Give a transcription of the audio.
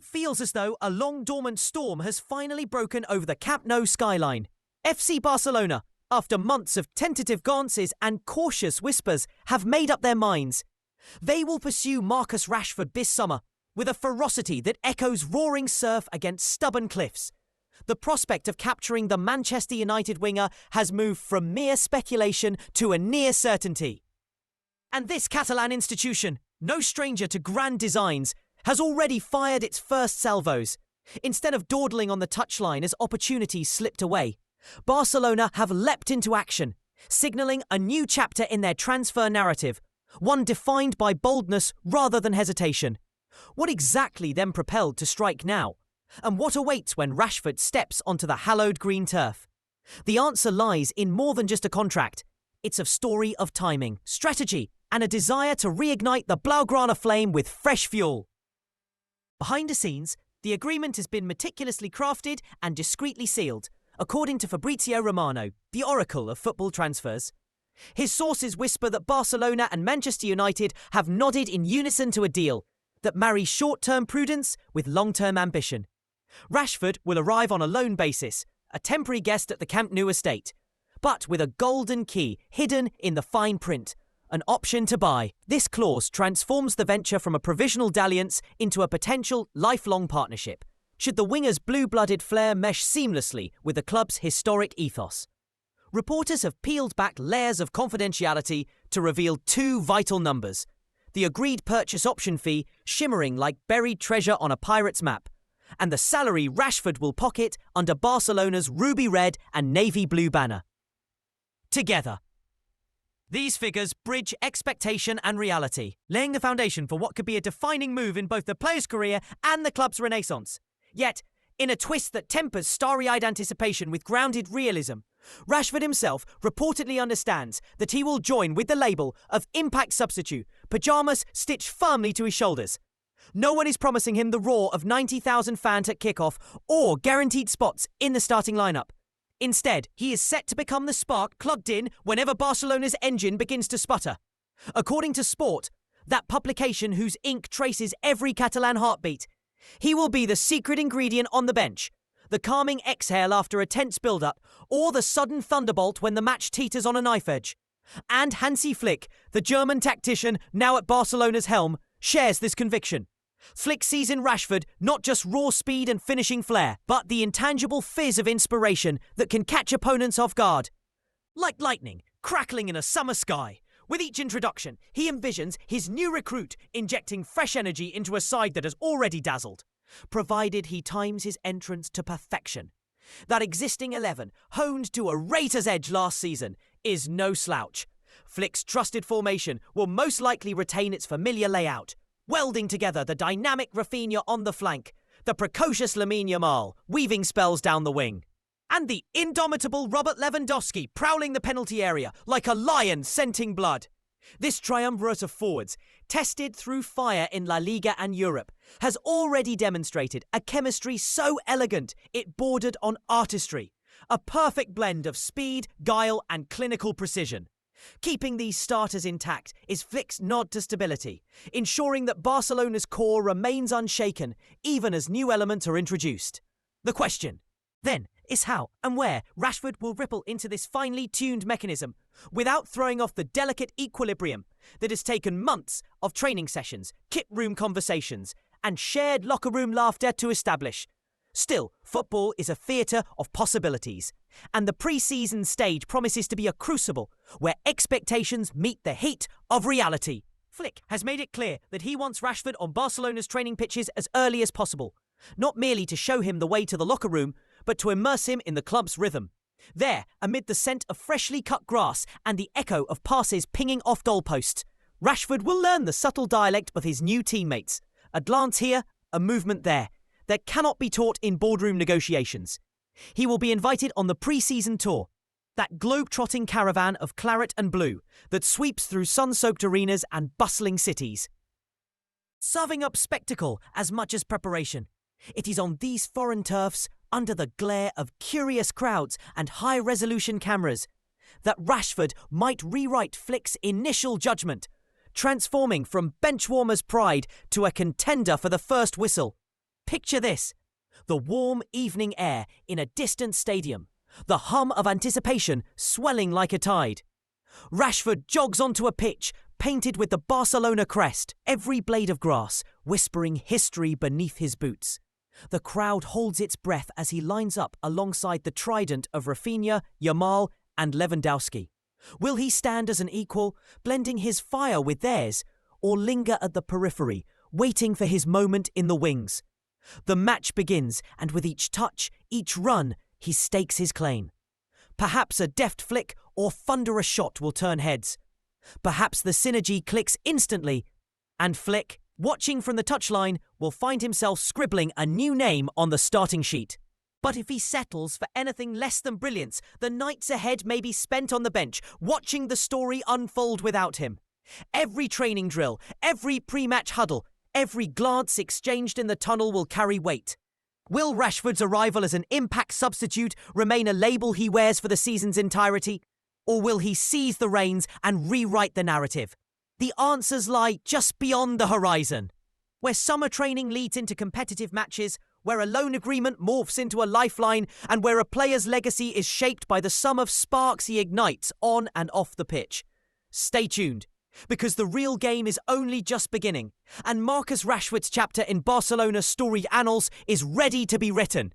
It feels as though a long-dormant storm has finally broken over the Camp Nou skyline. FC Barcelona, after months of tentative glances and cautious whispers, have made up their minds. They will pursue Marcus Rashford this summer with a ferocity that echoes roaring surf against stubborn cliffs. The prospect of capturing the Manchester United winger has moved from mere speculation to a near certainty. And this Catalan institution, no stranger to grand designs, has already fired its first salvos. Instead of dawdling on the touchline as opportunities slipped away, Barcelona have leapt into action, signalling a new chapter in their transfer narrative, one defined by boldness rather than hesitation. What exactly then propelled to strike now? And what awaits when Rashford steps onto the hallowed green turf? The answer lies in more than just a contract. It's a story of timing, strategy, and a desire to reignite the Blaugrana flame with fresh fuel. Behind the scenes, the agreement has been meticulously crafted and discreetly sealed, according to Fabrizio Romano, the oracle of football transfers. His sources whisper that Barcelona and Manchester United have nodded in unison to a deal that marries short-term prudence with long-term ambition. Rashford will arrive on a loan basis, a temporary guest at the Camp Nou estate, but with a golden key hidden in the fine print, an option to buy. This clause transforms the venture from a provisional dalliance into a potential lifelong partnership, should the winger's blue-blooded flair mesh seamlessly with the club's historic ethos. Reporters have peeled back layers of confidentiality to reveal two vital numbers: the agreed purchase option fee shimmering like buried treasure on a pirate's map, and the salary Rashford will pocket under Barcelona's ruby red and navy blue banner. Together, these figures bridge expectation and reality, laying the foundation for what could be a defining move in both the player's career and the club's renaissance. Yet, in a twist that tempers starry-eyed anticipation with grounded realism, Rashford himself reportedly understands that he will join with the label of impact substitute, pyjamas stitched firmly to his shoulders. No one is promising him the roar of 90,000 fans at kickoff or guaranteed spots in the starting lineup. Instead, he is set to become the spark plugged in whenever Barcelona's engine begins to sputter. According to Sport, that publication whose ink traces every Catalan heartbeat, he will be the secret ingredient on the bench, the calming exhale after a tense build-up, or the sudden thunderbolt when the match teeters on a knife edge. And Hansi Flick, the German tactician now at Barcelona's helm, shares this conviction. Flick sees in Rashford not just raw speed and finishing flair, but the intangible fizz of inspiration that can catch opponents off guard. Like lightning, crackling in a summer sky. With each introduction, he envisions his new recruit injecting fresh energy into a side that has already dazzled, provided he times his entrance to perfection. That existing 11, honed to a razor's edge last season, is no slouch. Flick's trusted formation will most likely retain its familiar layout, welding together the dynamic Rafinha on the flank, the precocious Lamine Yamal weaving spells down the wing, and the indomitable Robert Lewandowski prowling the penalty area like a lion scenting blood. This triumvirate of forwards, tested through fire in La Liga and Europe, has already demonstrated a chemistry so elegant it bordered on artistry, a perfect blend of speed, guile and clinical precision. Keeping these starters intact is Flick's nod to stability, ensuring that Barcelona's core remains unshaken even as new elements are introduced. The question, then, is how and where Rashford will ripple into this finely tuned mechanism without throwing off the delicate equilibrium that has taken months of training sessions, kit room conversations, and shared locker room laughter to establish. Still, football is a theatre of possibilities, and the pre-season stage promises to be a crucible where expectations meet the heat of reality. Flick has made it clear that he wants Rashford on Barcelona's training pitches as early as possible, not merely to show him the way to the locker room, but to immerse him in the club's rhythm. There, amid the scent of freshly cut grass and the echo of passes pinging off goalposts, Rashford will learn the subtle dialect of his new teammates. A glance here, a movement there, that cannot be taught in boardroom negotiations. He will be invited on the pre-season tour, that globe-trotting caravan of claret and blue that sweeps through sun-soaked arenas and bustling cities, serving up spectacle as much as preparation. It is on these foreign turfs, under the glare of curious crowds and high-resolution cameras, that Rashford might rewrite Flick's initial judgment, transforming from benchwarmer's pride to a contender for the first whistle. Picture this: the warm evening air in a distant stadium, the hum of anticipation swelling like a tide. Rashford jogs onto a pitch painted with the Barcelona crest, every blade of grass whispering history beneath his boots. The crowd holds its breath as he lines up alongside the trident of Rafinha, Yamal and Lewandowski. Will he stand as an equal, blending his fire with theirs, or linger at the periphery, waiting for his moment in the wings? The match begins, and with each touch, each run, he stakes his claim. Perhaps a deft flick or thunderous shot will turn heads. Perhaps the synergy clicks instantly, and Flick, watching from the touchline, will find himself scribbling a new name on the starting sheet. But if he settles for anything less than brilliance, the nights ahead may be spent on the bench, watching the story unfold without him. Every training drill, every pre-match huddle, every glance exchanged in the tunnel will carry weight. Will Rashford's arrival as an impact substitute remain a label he wears for the season's entirety? Or will he seize the reins and rewrite the narrative? The answers lie just beyond the horizon. Where summer training leads into competitive matches, where a loan agreement morphs into a lifeline, and where a player's legacy is shaped by the sum of sparks he ignites on and off the pitch. Stay tuned, because the real game is only just beginning, and Marcus Rashford's chapter in Barcelona's storied annals is ready to be written.